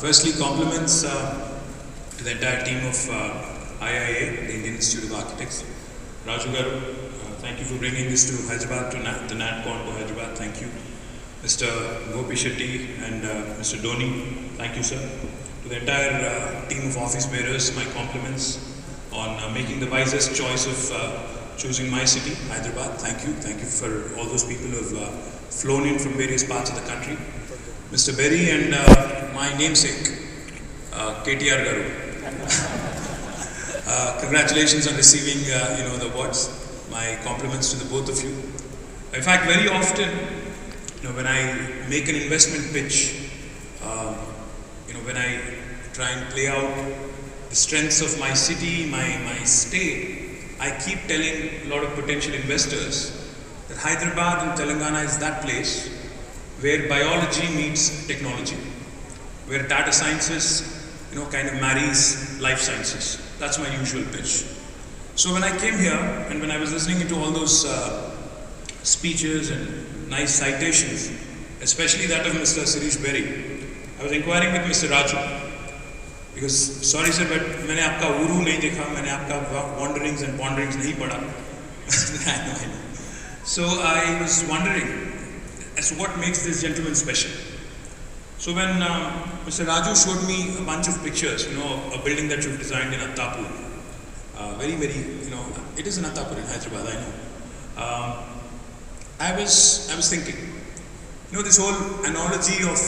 Firstly, compliments to the entire team of IIA, the Indian Institute of Architects. Raju Garu, thank you for bringing this to Hyderabad, to the NATCON to Hyderabad. Thank you. Mr. Gopi Shetty and Mr. Dhoni, thank you, sir. To the entire team of office bearers, my compliments on making the wisest choice of choosing my city, Hyderabad. Thank you. Thank you for all those people who have flown in from various parts of the country. Mr. Berry and my namesake, KTR Garu. Congratulations on receiving the awards. My compliments to the both of you. In fact, very often, when I make an investment pitch, when I try and play out the strengths of my city, my state, I keep telling a lot of potential investors that Hyderabad and Telangana is that place where biology meets technology, where data sciences, kind of marries life sciences. That's my usual pitch. So when I came here and when I was listening to all those speeches and nice citations, especially that of Mr. Sirish Berry, I was inquiring with Mr. Raju, because sorry sir, but मैंने आपका uru नहीं देखा, मैंने आपका wanderings and ponderings नहीं पढ़ा. I know. So I was wondering as to what makes this gentleman special. So when Mr. Raju showed me a bunch of pictures, a building that you've designed in Attapur, very, it is in Attapur in Hyderabad, I know. I was thinking, this whole analogy of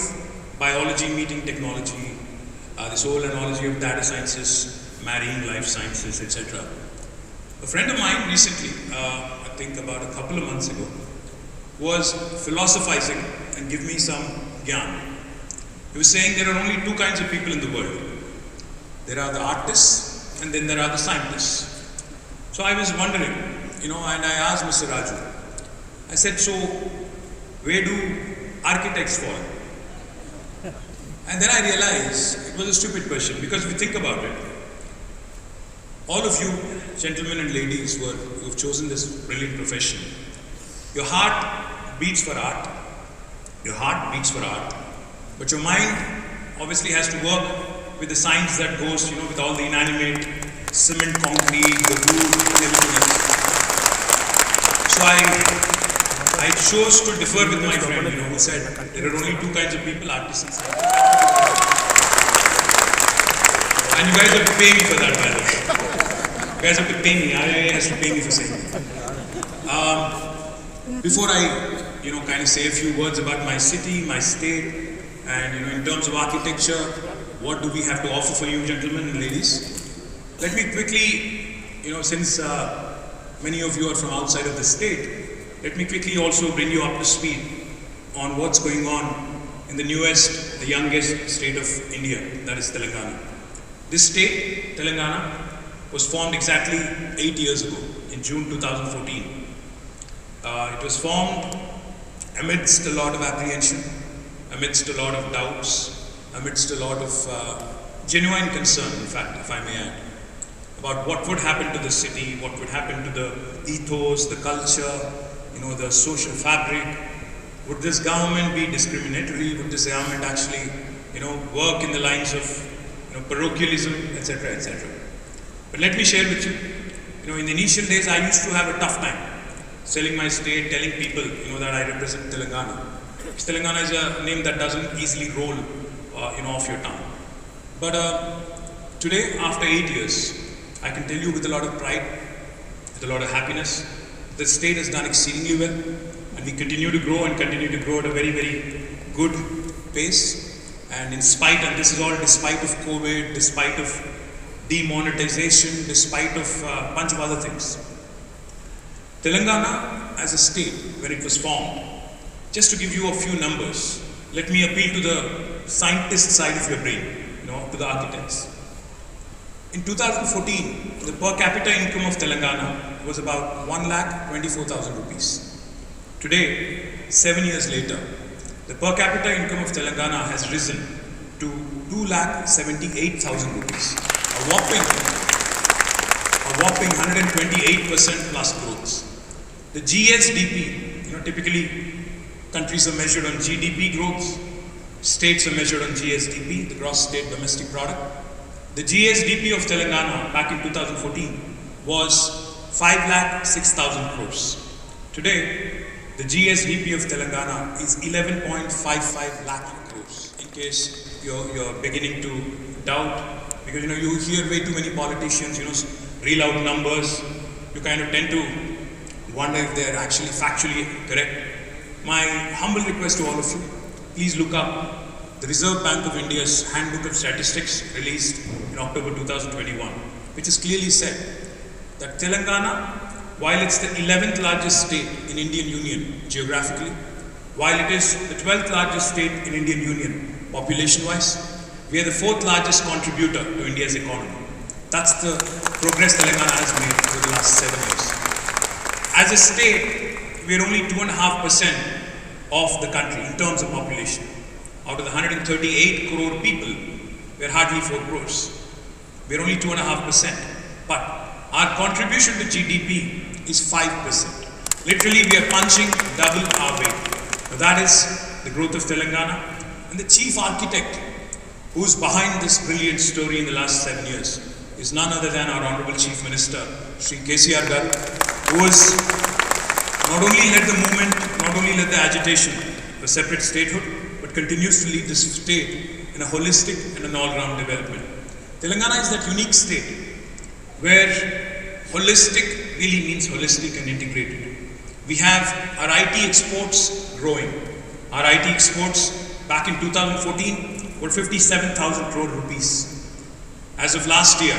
biology meeting technology, this whole analogy of data sciences marrying life sciences, etc. A friend of mine recently, I think about a couple of months ago, was philosophizing and give me some gyan. He was saying there are only two kinds of people in the world. There are the artists and then there are the scientists. So I was wondering, and I asked Mr. Raju, I said, so where do architects fall? And then I realized it was a stupid question, because if you think about it, all of you gentlemen and ladies who have chosen this brilliant profession, your heart beats for art, but your mind obviously has to work with the science that goes, with all the inanimate cement, concrete, the wood, and everything else. So I chose to differ with my friend, who said there are only two kinds of people, artists and scientists. And you guys have to pay me for that, by the way. You guys have to pay me. IIA has to pay me for saying that. Before I, kind of say a few words about my city, my state, and in terms of architecture, what do we have to offer for you, gentlemen and ladies? Let me quickly, since many of you are from outside of the state, let me quickly also bring you up to speed on what's going on in the newest, the youngest state of India, that is Telangana. This state, Telangana, was formed exactly 8 years ago, in June 2014. It was formed amidst a lot of apprehension, amidst a lot of doubts, amidst a lot of genuine concern, in fact, if I may add, about what would happen to the city, what would happen to the ethos, the culture, the social fabric. Would this government be discriminatory? Would this government actually, work in the lines of, parochialism, etc., etc. But let me share with you, in the initial days, I used to have a tough time selling my state, telling people, that I represent Telangana. Telangana is a name that doesn't easily roll, off your tongue. But today, after 8 years, I can tell you with a lot of pride, with a lot of happiness, the state has done exceedingly well, and we continue to grow and continue to grow at a very, very good pace. And in spite, and this is all despite of COVID, despite of demonetization, despite of a bunch of other things. Telangana as a state, when it was formed, just to give you a few numbers, let me appeal to the scientist side of your brain, to the architects. In 2014, the per capita income of Telangana was about 1,24,000 rupees. Today, 7 years later, the per capita income of Telangana has risen to 2,78,000 rupees. A whopping 128% plus growth. The GSDP, typically countries are measured on GDP growth. States are measured on GSDP, the gross state domestic product. The GSDP of Telangana back in 2014 was 5,06,000 crores. Today, the GSDP of Telangana is 11.55 lakh crores. In case you're beginning to doubt, because you hear way too many politicians, reel out numbers, you kind of tend to wonder if they're actually factually correct. My humble request to all of you, please look up the Reserve Bank of India's Handbook of Statistics released in October 2021, which has clearly said that Telangana, while it's the 11th largest state in Indian Union geographically, while it is the 12th largest state in Indian Union population-wise, we are the 4th largest contributor to India's economy. That's the progress Telangana has made over the last 7 years. As a state, we are only 2.5% of the country in terms of population. Out of the 138 crore people, we are hardly 4 crores. We are only 2.5%. But our contribution to GDP is 5%. Literally, we are punching double our weight. Now, that is the growth of Telangana. And the chief architect who's behind this brilliant story in the last 7 years is none other than our Honorable Chief Minister, Shri KTR Garu, who has not only led the movement, not only led the agitation for separate statehood, but continues to lead this state in a holistic and an all-round development. Telangana is that unique state where holistic really means holistic and integrated. We have our IT exports growing. Our IT exports back in 2014 were 57,000 crore rupees. As of last year,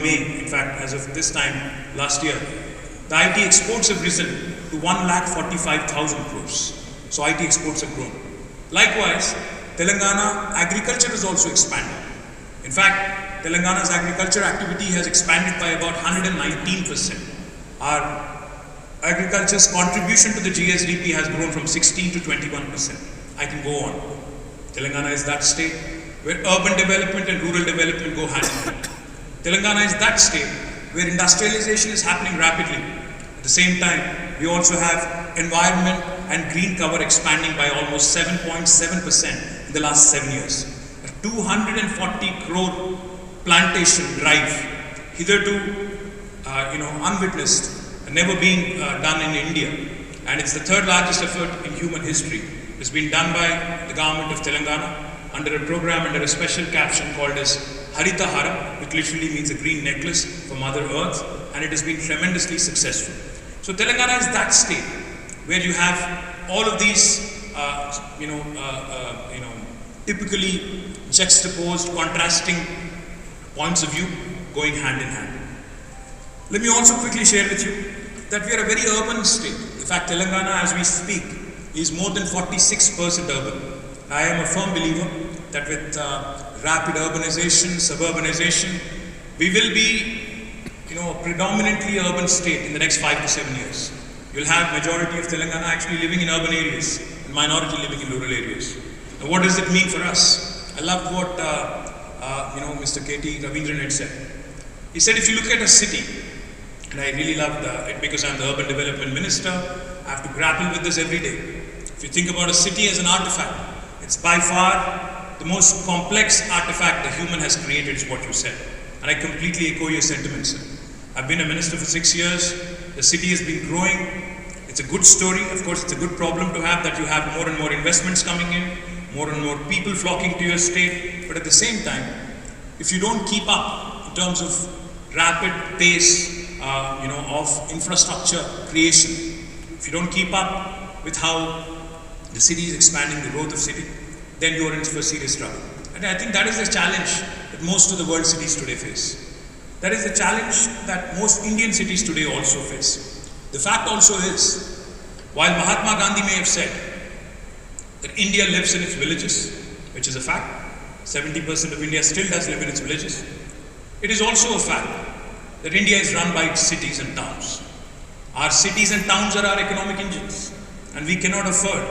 May, in fact, as of this time last year, the IT exports have risen to 1,45,000 crores. So IT exports have grown. Likewise, Telangana agriculture has also expanded. In fact, Telangana's agriculture activity has expanded by about 119%. Our agriculture's contribution to the GSDP has grown from 16 to 21%. I can go on. Telangana is that state where urban development and rural development go hand in hand. Telangana is that state where industrialization is happening rapidly. At the same time, we also have environment and green cover expanding by almost 7.7% in the last 7 years. A 240 crore plantation drive, hitherto unwitnessed, never been done in India, and it's the 3rd largest effort in human history. It's been done by the government of Telangana under a program, under a special caption called as Harita Haram, which literally means a green necklace for Mother Earth, and it has been tremendously successful. So Telangana is that state where you have all of these, typically juxtaposed, contrasting points of view going hand in hand. Let me also quickly share with you that we are a very urban state. In fact, Telangana, as we speak, is more than 46% urban. I am a firm believer that with rapid urbanization, suburbanization, we will be, a predominantly urban state in the next 5 to 7 years. You'll have majority of Telangana actually living in urban areas and minority living in rural areas. Now, what does it mean for us? I loved what Mr. Ravindran had said. He said, if you look at a city, and I really loved it because I'm the urban development minister, I have to grapple with this every day. If you think about a city as an artifact, it's by far the most complex artifact the human has created, is what you said. And I completely echo your sentiments, sir. I've been a minister for 6 years. The city has been growing. It's a good story. Of course, it's a good problem to have that you have more and more investments coming in, more and more people flocking to your state. But at the same time, if you don't keep up in terms of rapid pace, of infrastructure creation, if you don't keep up with how the city is expanding, the growth of city, then you are in for serious trouble. And I think that is the challenge that most of the world cities today face. That is the challenge that most Indian cities today also face. The fact also is, while Mahatma Gandhi may have said that India lives in its villages, which is a fact, 70% of India still does live in its villages, it is also a fact that India is run by its cities and towns. Our cities and towns are our economic engines, and we cannot afford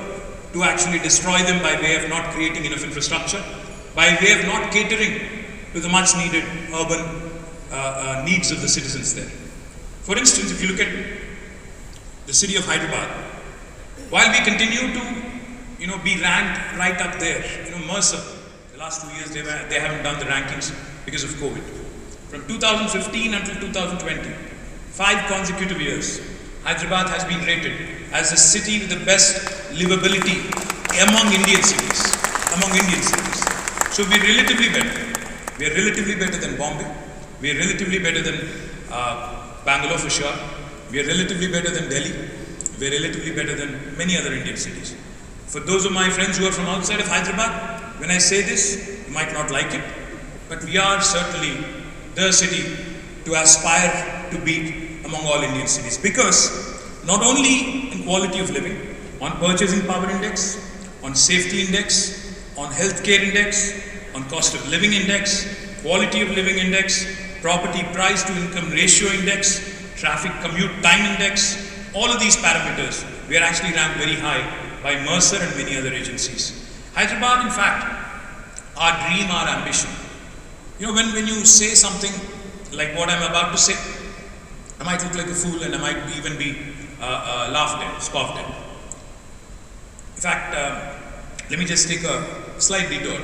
to actually destroy them by way of not creating enough infrastructure, by way of not catering to the much needed urban needs of the citizens there. For instance, if you look at the city of Hyderabad, while we continue to be ranked right up there. Mercer, the last 2 years they haven't done the rankings because of COVID. From 2015 until 2020, 5 consecutive years, Hyderabad has been rated as the city with the best livability among Indian cities. So we're relatively better. We are relatively better than Bombay. We are relatively better than Bangalore for sure. We are relatively better than Delhi. We are relatively better than many other Indian cities. For those of my friends who are from outside of Hyderabad, when I say this, you might not like it, but we are certainly the city to aspire to beat among all Indian cities, because not only in quality of living, on purchasing power index, on safety index, on healthcare index, on cost of living index, quality of living index, property price to income ratio index, traffic commute time index, all of these parameters, we are actually ranked very high by Mercer and many other agencies. Hyderabad, in fact, our dream, our ambition. When you say something like what I'm about to say, I might look like a fool and I might even be laughed at, scoffed at. In fact, let me just take a slight detour.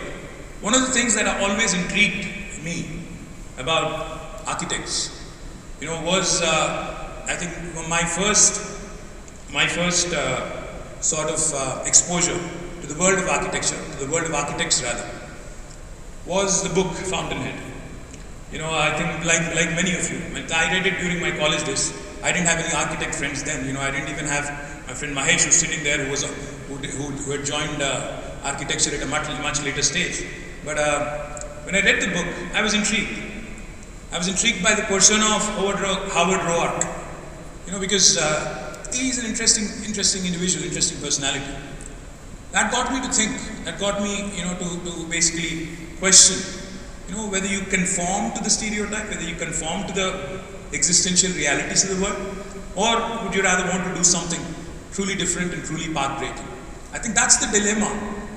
One of the things that always intrigued me about architects, was I think my first sort of exposure to the world of architecture, to the world of architects rather, was the book Fountainhead. I think like many of you, I read it during my college days. I didn't have any architect friends then. I didn't even have my friend Mahesh, who's sitting there, who had joined architecture at a much later stage. But when I read the book, I was intrigued. I was intrigued by the persona of Howard Roark. Because he's an interesting individual, interesting personality. That got me to think. That got me, to basically question, whether you conform to the stereotype, whether you conform to the existential realities of the world, or would you rather want to do something truly different and truly path-breaking? I think that's the dilemma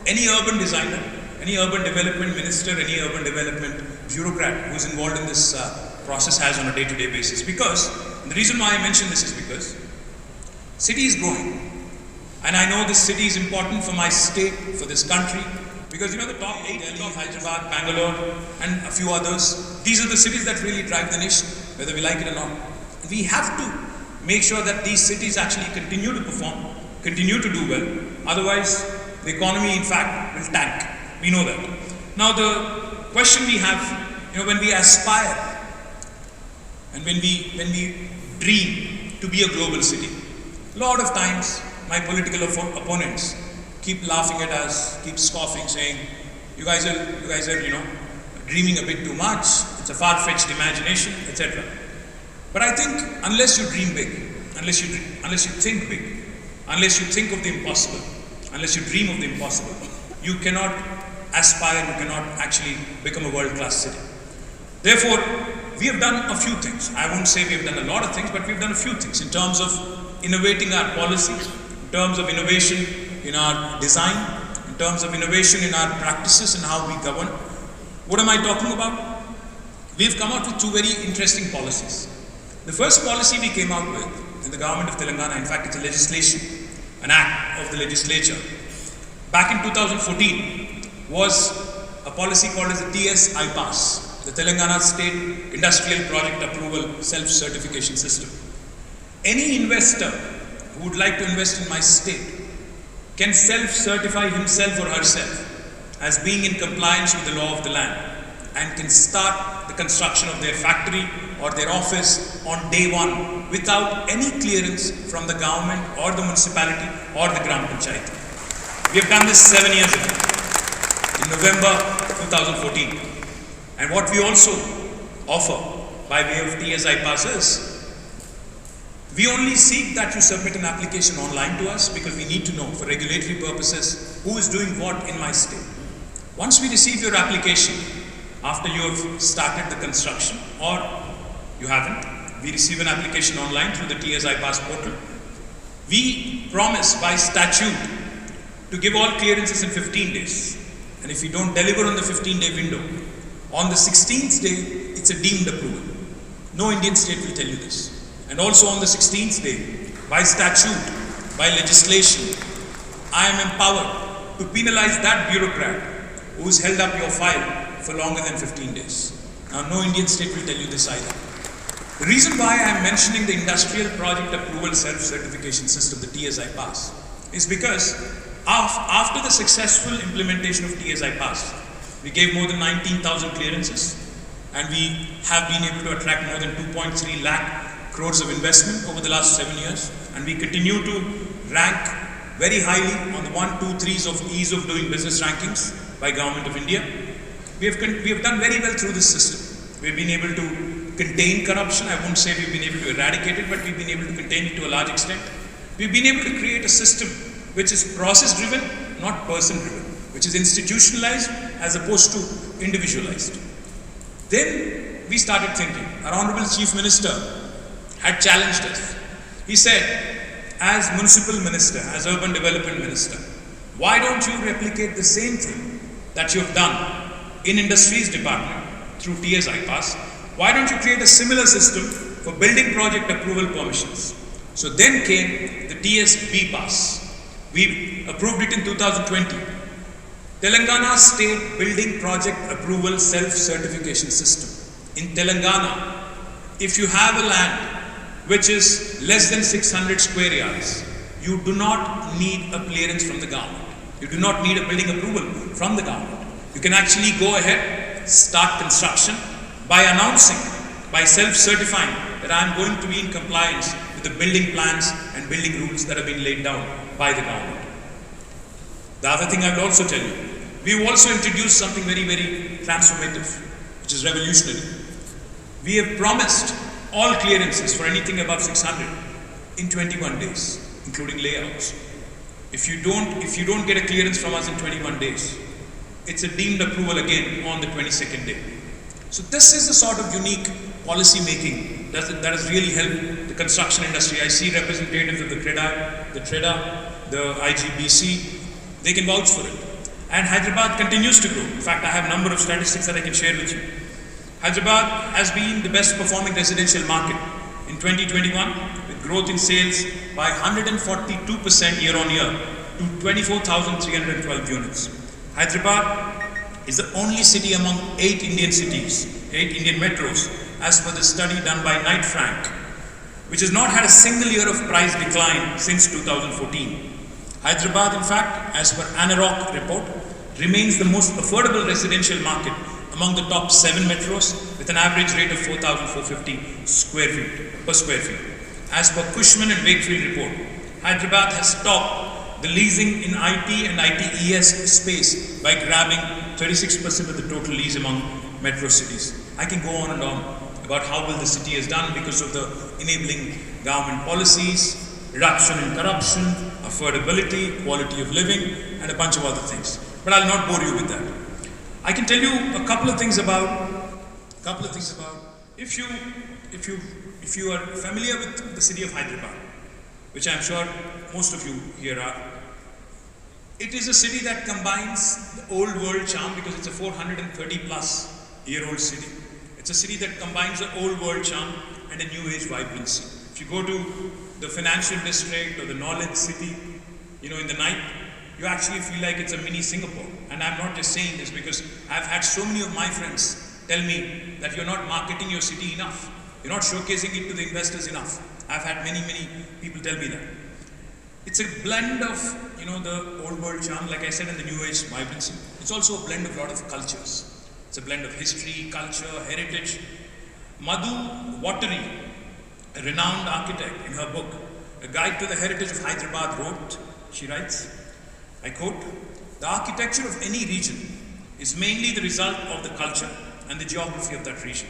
any urban designer, any urban development minister, any urban development bureaucrat who's involved in this process has on a day-to-day basis. Because, the reason why I mention this is because city is growing. And I know this city is important for my state, for this country, because the top 8, Delhi, Hyderabad, Bangalore, and a few others, these are the cities that really drive the nation, whether we like it or not. And we have to make sure that these cities actually continue to perform, continue to do well. Otherwise, the economy, in fact, will tank. We know that. Now, the question we have, when we aspire and when we dream to be a global city, a lot of times my political opponents keep laughing at us, keep scoffing, saying, you guys are, dreaming a bit too much. It's a far-fetched imagination, etc. But I think unless you dream big, unless you think big, unless you think of the impossible, unless you dream of the impossible, you cannot aspire, you cannot actually become a world-class city. Therefore, we have done a few things. I won't say we have done a lot of things, but we've done a few things in terms of innovating our policies, in terms of innovation in our design, in terms of innovation in our practices and how we govern. What am I talking about? We've come out with 2 very interesting policies. The first policy we came out with in the government of Telangana, in fact it's a legislation, an act of the legislature, back in 2014, was a policy called as the TS-IPAS, the Telangana State Industrial Project Approval Self-Certification System. Any investor who would like to invest in my state can self-certify himself or herself as being in compliance with the law of the land and can start the construction of their factory or their office on day 1 without any clearance from the government or the municipality or the Gram Panchayat. We have done this 7 years ago, in November 2014. And what we also offer by way of TS-IPAS is, we only seek that you submit an application online to us because we need to know for regulatory purposes who is doing what in my state. Once we receive your application, after you have started the construction or you haven't, we receive an application online through the TS-IPAS portal. We promise by statute to give all clearances in 15 days. And if you don't deliver on the 15-day window, on the 16th day, it's a deemed approval. No Indian state will tell you this. And also on the 16th day, by statute, by legislation, I am empowered to penalize that bureaucrat who's held up your file for longer than 15 days. Now, no Indian state will tell you this either. The reason why I am mentioning the Industrial Project Approval Self-Certification System, the TSI Pass, is because after the successful implementation of TSI Pass, we gave more than 19,000 clearances, and we have been able to attract more than 2.3 lakh crores of investment over the last 7 years, and we continue to rank very highly on the 1, 2, 3s of ease of doing business rankings by Government of India. We have done very well through this system. We've been able to contain corruption. I won't say we've been able to eradicate it, but we've been able to contain it to a large extent. We've been able to create a system which is process-driven, not person-driven, which is institutionalized as opposed to individualized. Then we started thinking. Our Honorable Chief Minister had challenged us. He said, as Municipal Minister, as Urban Development Minister, why don't you replicate the same thing that you've done in Industries Department through TSI Pass? Why don't you create a similar system for building project approval permissions? So then came the TSB Pass. We approved it in 2020. Telangana State Building Project Approval Self-Certification System. In Telangana, if you have a land which is less than 600 square yards, you do not need a clearance from the government. You do not need a building approval from the government. You can actually go ahead, start construction by announcing, by self-certifying that I am going to be in compliance with the building plans and building rules that have been laid down by the government. The other thing I will also tell you, we have also introduced something very, very transformative, which is revolutionary. We have promised all clearances for anything above 600 in 21 days, including layouts. If you don't get a clearance from us in 21 days, it's a deemed approval again on the 22nd day. So this is the sort of unique policy making that has really helped the construction industry. I see representatives of the CREDA, the TREDA, the IGBC, they can vouch for it. And Hyderabad continues to grow. In fact, I have a number of statistics that I can share with you. Hyderabad has been the best performing residential market in 2021, with growth in sales by 142% year on year to 24,312 units. Hyderabad is the only city among 8 Indian cities, 8 Indian metros, as per the study done by Knight Frank, which has not had a single year of price decline since 2014. Hyderabad, in fact, as per ANAROC report, remains the most affordable residential market among the top 7 metros, with an average rate of 4,450 per square feet. As per Cushman and Wakefield report, Hyderabad has topped the leasing in IT and ITES space by grabbing 36% of the total lease among metro cities. I can go on and on about how well the city has done because of the enabling government policies, reduction in corruption, affordability, quality of living, and a bunch of other things. But I'll not bore you with that. I can tell you a couple of things about if you are familiar with the city of Hyderabad, which I'm sure most of you here are. It is a city that combines the old world charm because it's a 430 plus year old city. It's a city that combines the old world charm and a new age vibrancy. If you go to the financial district or the knowledge city, in the night, you actually feel like it's a mini Singapore. And I'm not just saying this because I've had so many of my friends tell me that you're not marketing your city enough. You're not showcasing it to the investors enough. I've had many people tell me that. It's a blend of, the old world charm, like I said, and the new age vibrancy. It's also a blend of a lot of cultures. It's a blend of history, culture, heritage. Madhu Watery, a renowned architect, in her book, A Guide to the Heritage of Hyderabad, wrote, she writes, I quote, "The architecture of any region is mainly the result of the culture and the geography of that region.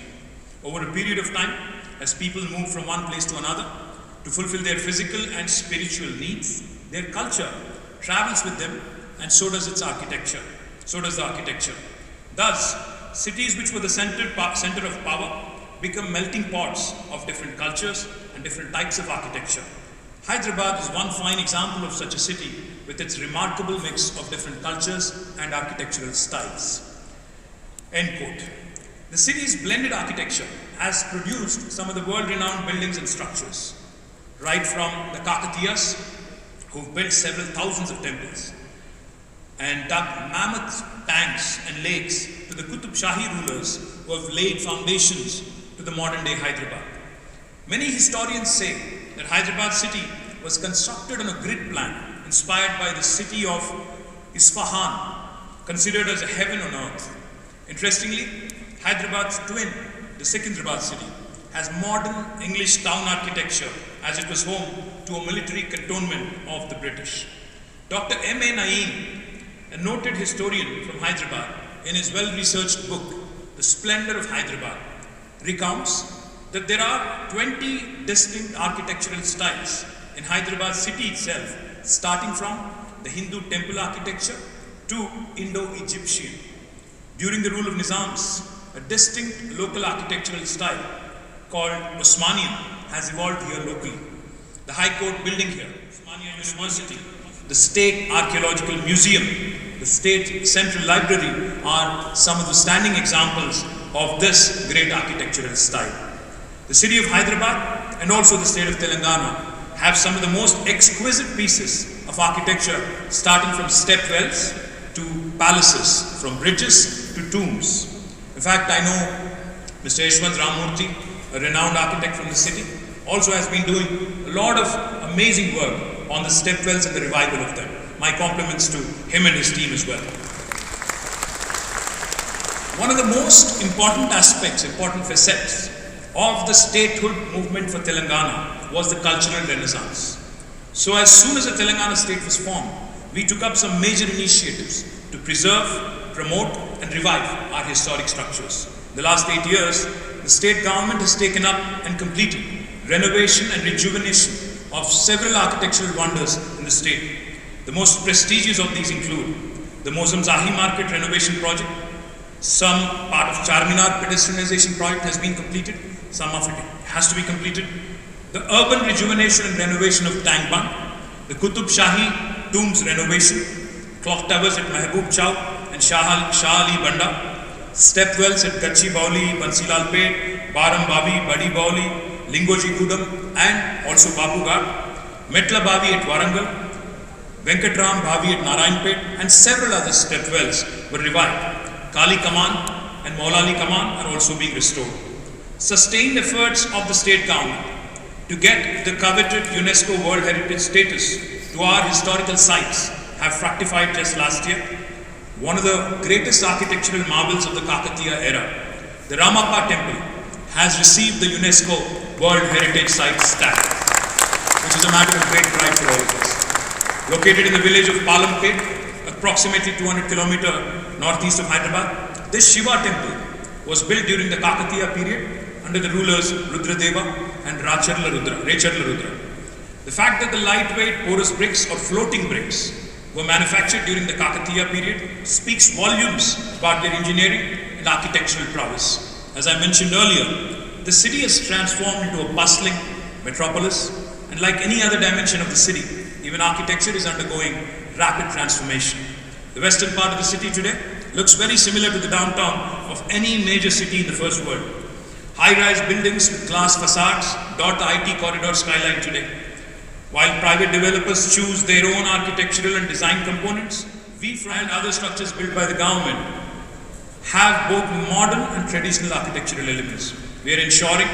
Over a period of time, as people move from one place to another to fulfill their physical and spiritual needs, their culture travels with them, and so does its architecture. So does the architecture. Thus, cities which were the center of power become melting pots of different cultures and different types of architecture. Hyderabad is one fine example of such a city with its remarkable mix of different cultures and architectural styles." End quote. The city's blended architecture has produced some of the world-renowned buildings and structures, right from the Kakatiyas, who've built several thousands of temples, and dug mammoth tanks and lakes to the Qutub Shahi rulers who have laid foundations to the modern day Hyderabad. Many historians say that Hyderabad city was constructed on a grid plan inspired by the city of Isfahan, considered as a heaven on earth. Interestingly, Hyderabad's twin, the Secunderabad city, has modern English town architecture as it was home to a military cantonment of the British. Dr. M.A. Naeem, a noted historian from Hyderabad, in his well-researched book, The Splendor of Hyderabad, recounts that there are 20 distinct architectural styles in Hyderabad city itself, starting from the Hindu temple architecture to Indo-Egyptian. During the rule of Nizams, a distinct local architectural style called Osmanian has evolved here locally. The High Court building here, Osmania University, the State Archaeological Museum, the State Central Library are some of the standing examples of this great architectural style. The city of Hyderabad and also the state of Telangana have some of the most exquisite pieces of architecture, starting from stepwells to palaces, from bridges to tombs. In fact, I know Mr. Yashwant Ramurthy, a renowned architect from the city, also has been doing a lot of amazing work on the stepwells and the revival of them. My compliments to him and his team as well. One of the most important aspects, important facets of the statehood movement for Telangana was the cultural renaissance. So as soon as the Telangana state was formed, we took up some major initiatives to preserve, promote and revive our historic structures. In the last 8 years, the state government has taken up and completed renovation and rejuvenation of several architectural wonders in the state. The most prestigious of these include the Mozam Zahi Market renovation project. Some part of Charminar pedestrianization project has been completed. Some of it has to be completed. The urban rejuvenation and renovation of Tank Bund, the Qutub Shahi tombs renovation, clock towers at Mehboob Chowk and Shah Ali Banda, stepwells at Gachi Bauli, Bansilal Pet, Baram Bavi, Badi Bauli, Lingoji Kudam and also Bapu Ghat, Metla Bavi at Warangal, Venkatram Bhavi at Narayanpet and several other stepwells were revived. Kali Kaman and Maulali Kaman are also being restored. Sustained efforts of the state government to get the coveted UNESCO World Heritage status to our historical sites have fructified just last year. One of the greatest architectural marvels of the Kakatiya era, the Ramappa Temple, has received the UNESCO World Heritage Site stamp, which is a matter of great pride for all of us. Located in the village of Palampet, approximately 200 km northeast of Hyderabad, this Shiva Temple was built during the Kakatiya period under the rulers Rudradeva and Racharla Rudra. The fact that the lightweight porous bricks or floating bricks were manufactured during the Kakatiya period speaks volumes about their engineering and architectural prowess. As I mentioned earlier, the city has transformed into a bustling metropolis, and like any other dimension of the city, even architecture is undergoing rapid transformation. The western part of the city today looks very similar to the downtown of any major city in the first world. High-rise buildings with glass facades dot the IT corridor skyline today. While private developers choose their own architectural and design components, we and other structures built by the government have both modern and traditional architectural elements. We are ensuring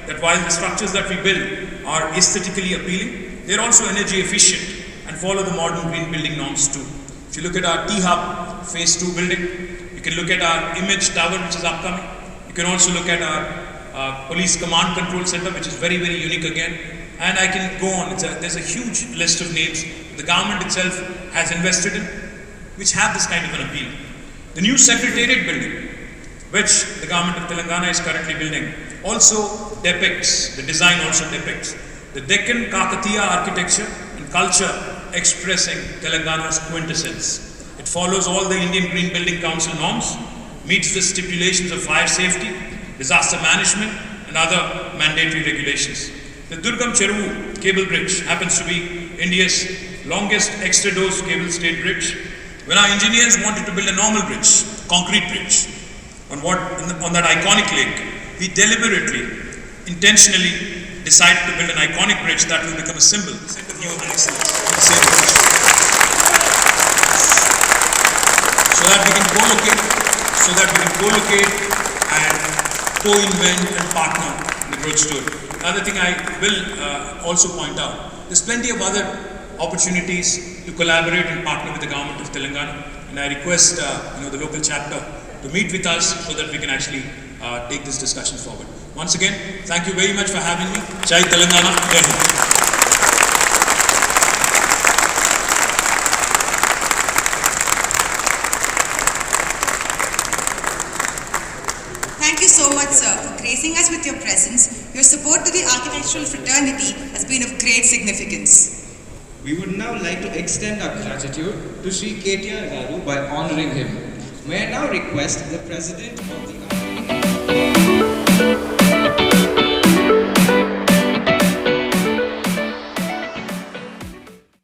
that while the structures that we build are aesthetically appealing, they are also energy efficient and follow the modern green building norms too. If you look at our T-Hub Phase 2 building, you can look at our image tower which is upcoming. You can also look at our police command control center, which is very, very unique again. And I can go on. There's a huge list of names the government itself has invested in, which have this kind of an appeal. The new Secretariat building, which the government of Telangana is currently building, also depicts, the design also depicts the Deccan Kakatiya architecture and culture expressing Telangana's quintessence. It follows all the Indian Green Building Council norms, meets the stipulations of fire safety, disaster management and other mandatory regulations. The Durgam Cheruvu cable bridge happens to be India's longest extra-dose cable stayed bridge. When our engineers wanted to build a normal bridge, concrete bridge, on that iconic lake, we deliberately, intentionally decided to build an iconic bridge that will become a symbol of human excellence. that we can co-locate and co-invent and partner in the growth story. Another thing I will also point out, there's plenty of other opportunities to collaborate and partner with the government of Telangana, and I request the local chapter to meet with us so that we can actually take this discussion forward. Once again, thank you very much for having me. Jai Telangana. Jai Hind. Thank you so much, sir, for gracing us with your presence. Your support to the architectural fraternity has been of great significance. We would now like to extend our gratitude to Sri KTR Garu by honoring him. May I now request the President of the